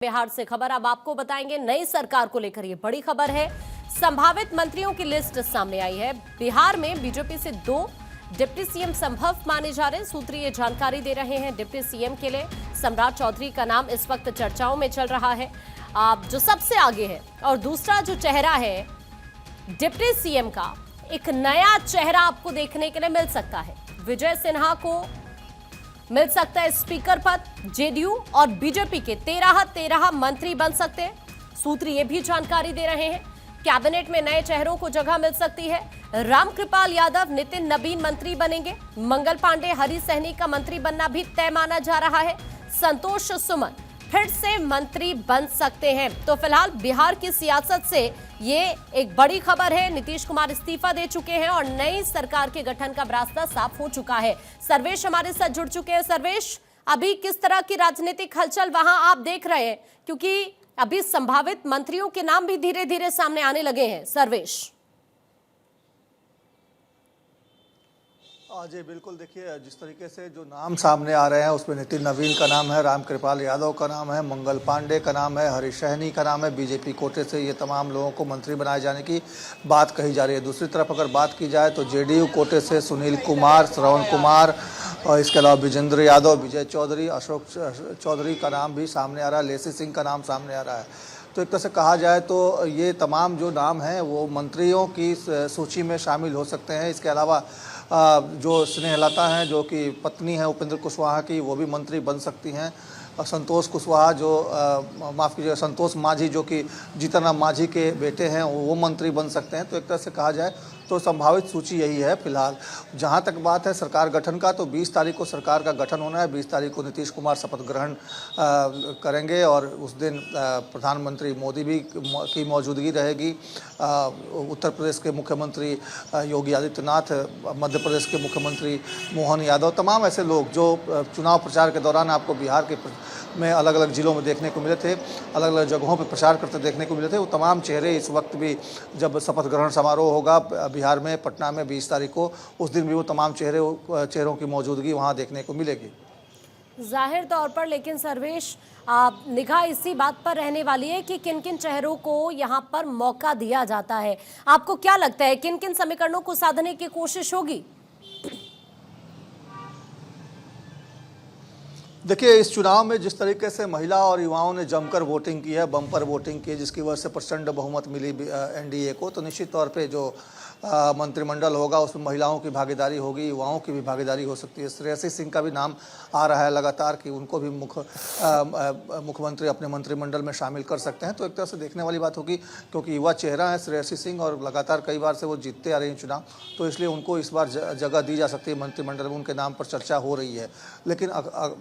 बिहार से खबर अब आपको बताएंगे। नई सरकार को लेकर ये बड़ी खबर है। संभावित मंत्रियों की लिस्ट सामने आई है। बिहार में बीजेपी से 2 डिप्टी सीएम संभव माने जा रहे हैं। सूत्र ये जानकारी दे रहे हैं। डिप्टी सीएम के लिए सम्राट चौधरी का नाम इस वक्त चर्चाओं में चल रहा है, जो सबसे आगे है। और दूसरा जो चेहरा है डिप्टी सीएम का, एक नया चेहरा आपको देखने के लिए मिल सकता है। विजय सिन्हा को मिल सकता है स्पीकर पद। जेडीयू और बीजेपी के 13 मंत्री बन सकते हैं। सूत्र ये भी जानकारी दे रहे हैं। कैबिनेट में नए चेहरों को जगह मिल सकती है। रामकृपाल यादव, नितिन नबीन मंत्री बनेंगे। मंगल पांडे, हरी सहनी का मंत्री बनना भी तय माना जा रहा है। संतोष सुमन फिर से मंत्री बन सकते हैं। तो फिलहाल बिहार की सियासत से ये एक बड़ी खबर है। नीतीश कुमार इस्तीफा दे चुके हैं और नई सरकार के गठन का रास्ता साफ हो चुका है। सर्वेश हमारे साथ जुड़ चुके हैं। सर्वेश, अभी किस तरह की राजनीतिक हलचल वहां आप देख रहे हैं, क्योंकि अभी संभावित मंत्रियों के नाम भी धीरे धीरे सामने आने लगे हैं। सर्वेश जी बिल्कुल, देखिए जिस तरीके से जो नाम सामने आ रहे हैं उसमें नितिन नवीन का नाम है, रामकृपाल यादव का नाम है, मंगल पांडे का नाम है, हरी सहनी का नाम है। बीजेपी कोटे से ये तमाम लोगों को मंत्री बनाए जाने की बात कही जा रही है। दूसरी तरफ अगर बात की जाए तो जेडीयू कोटे से सुनील कुमार, श्रवण कुमार और इसके अलावा विजेंद्र यादव, विजय चौधरी, अशोक चौधरी का नाम भी सामने आ रहा है, लेसी सिंह का नाम सामने आ रहा है। तो एक तरह से कहा जाए तो ये तमाम जो नाम हैं वो मंत्रियों की सूची में शामिल हो सकते हैं। इसके अलावा जो स्नेहलता हैं, जो कि पत्नी है उपेंद्र कुशवाहा की, वो भी मंत्री बन सकती हैं। संतोष कुशवाहा जो माफ़ कीजिएगा, संतोष मांझी जो कि जीतन राम मांझी के बेटे हैं, वो मंत्री बन सकते हैं। तो एक तरह से कहा जाए तो संभावित सूची यही है फिलहाल। जहां तक बात है सरकार गठन का, तो 20 तारीख को सरकार का गठन होना है। 20 तारीख को नीतीश कुमार शपथ ग्रहण करेंगे और उस दिन प्रधानमंत्री मोदी भी की मौजूदगी रहेगी। उत्तर प्रदेश के मुख्यमंत्री योगी आदित्यनाथ, मध्य प्रदेश के मुख्यमंत्री मोहन यादव, तमाम ऐसे लोग जो चुनाव प्रचार के दौरान आपको बिहार के में अलग अलग ज़िलों में देखने को मिले थे, अलग अलग जगहों पर प्रचार करते देखने को मिले थे, वो तमाम चेहरे इस वक्त भी, जब शपथ ग्रहण समारोह होगा बिहार में पटना में 20 तारीख को, उस दिन भी वो तमाम चेहरों की मौजूदगी वहाँ देखने को मिलेगी। जाहिर तौर पर, लेकिन सर्वेश निगाह इसी बात पर रहने वाली है कि किन किन चेहरों को यहाँ पर मौका दिया जाता है। आपको क्या लगता है किन किन समीकरणों को साधने की कोशिश होगी? देखिए, इस चुनाव में जिस तरीके से महिला और युवाओं ने जमकर वोटिंग की है, बम्पर वोटिंग की है, जिसकी वजह से प्रचंड बहुमत मिली एनडीए को, तो निश्चित तौर पे जो मंत्रिमंडल होगा उसमें महिलाओं की भागीदारी होगी, युवाओं की भी भागीदारी हो सकती है। श्रेयसी सिंह का भी नाम आ रहा है लगातार कि उनको भी मुख्यमंत्री अपने मंत्रिमंडल में शामिल कर सकते हैं। तो एक तरह से देखने वाली बात होगी, क्योंकि युवा चेहरा है श्रेयसी सिंह और लगातार कई बार से वो जीतते आ रही हैं चुनाव, तो इसलिए उनको इस बार जगह दी जा सकती है मंत्रिमंडल में। उनके नाम पर चर्चा हो रही है। लेकिन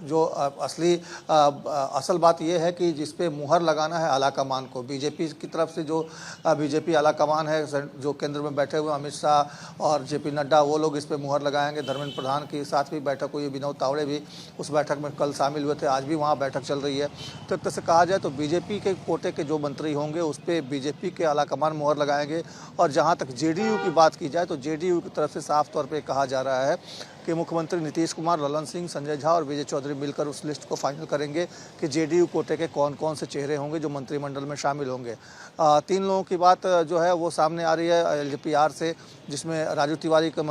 जो असल बात यह है कि जिस पे मुहर लगाना है आलाकमान को, बीजेपी की तरफ से जो बीजेपी आलाकमान है, जो केंद्र में बैठे हुए अमित शाह और जेपी नड्डा, वो लोग इस पे मुहर लगाएंगे। धर्मेंद्र प्रधान के साथ भी बैठक हुई, विनोद तावड़े भी उस बैठक में कल शामिल हुए थे, आज भी वहाँ बैठक चल रही है। तो एक तरह से कहा जाए तो बीजेपी के कोटे के जो मंत्री होंगे उस पर बीजेपी के आलाकमान मुहर लगाएंगे। और जहाँ तक जेडीयू की बात की जाए तो जेडीयू की तरफ से साफ तौर पर कहा जा रहा है कि मुख्यमंत्री नीतीश कुमार, ललन सिंह, संजय झा और विजय चौधरी मिलकर उस लिस्ट को फाइनल करेंगे कि जेडीयू कोटे के कौन कौन से चेहरे होंगे जो मंत्रिमंडल में शामिल होंगे। 3 लोगों की बात जो है वो सामने आ रही है एलजेपी से, जिसमें राजू तिवारी का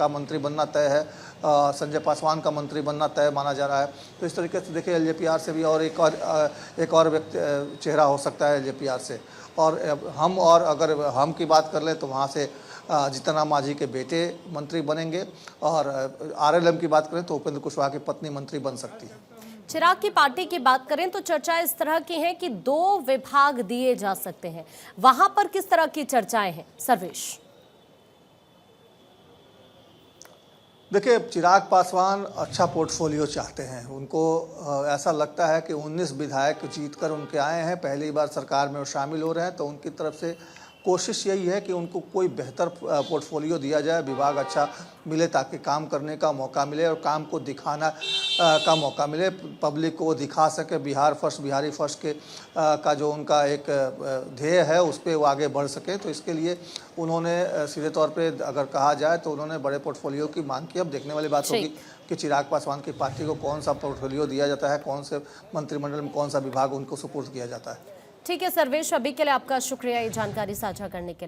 मंत्री बनना तय है, संजय पासवान का मंत्री बनना तय माना जा रहा है। तो इस तरीके से देखिए एलजेपी से भी और एक और व्यक्ति चेहरा हो सकता है एलजेपी से। और अगर हम की बात कर लें तो वहाँ से जीतन राम मांझी के बेटे मंत्री बनेंगे और आरएलएम की बात करें तो उपेंद्र कुशवाहा की पत्नी मंत्री बन सकती है। चिराग की पार्टी की बात करें तो चर्चा इस तरह की है कि 2 विभाग दिए जा सकते हैं। वहां पर किस तरह की चर्चाएं हैं सर्वेश? देखिए, चिराग पासवान अच्छा पोर्टफोलियो चाहते हैं। उनको ऐसा लगता है कि 19 विधायक जीतकर उनके आए हैं, पहली बार सरकार में वो शामिल हो रहे हैं, तो उनकी तरफ से कोशिश यही है कि उनको कोई बेहतर पोर्टफोलियो दिया जाए, विभाग अच्छा मिले ताकि काम करने का मौका मिले और काम को दिखाना का मौका मिले, पब्लिक को दिखा सके। बिहार फर्स्ट, बिहारी फर्स्ट के का जो उनका एक ध्येय है उस पर वो आगे बढ़ सके। तो इसके लिए उन्होंने सीधे तौर पे अगर कहा जाए तो उन्होंने बड़े पोर्टफोलियो की मांग की। अब देखने वाली बात होगी कि चिराग पासवान की पार्टी को कौन सा पोर्टफोलियो दिया जाता है, कौन से मंत्रिमंडल में कौन सा विभाग उनको सुपुर्द किया जाता है। ठीक है सर्वेश, अभी के लिए आपका शुक्रिया ये जानकारी साझा करने के लिए।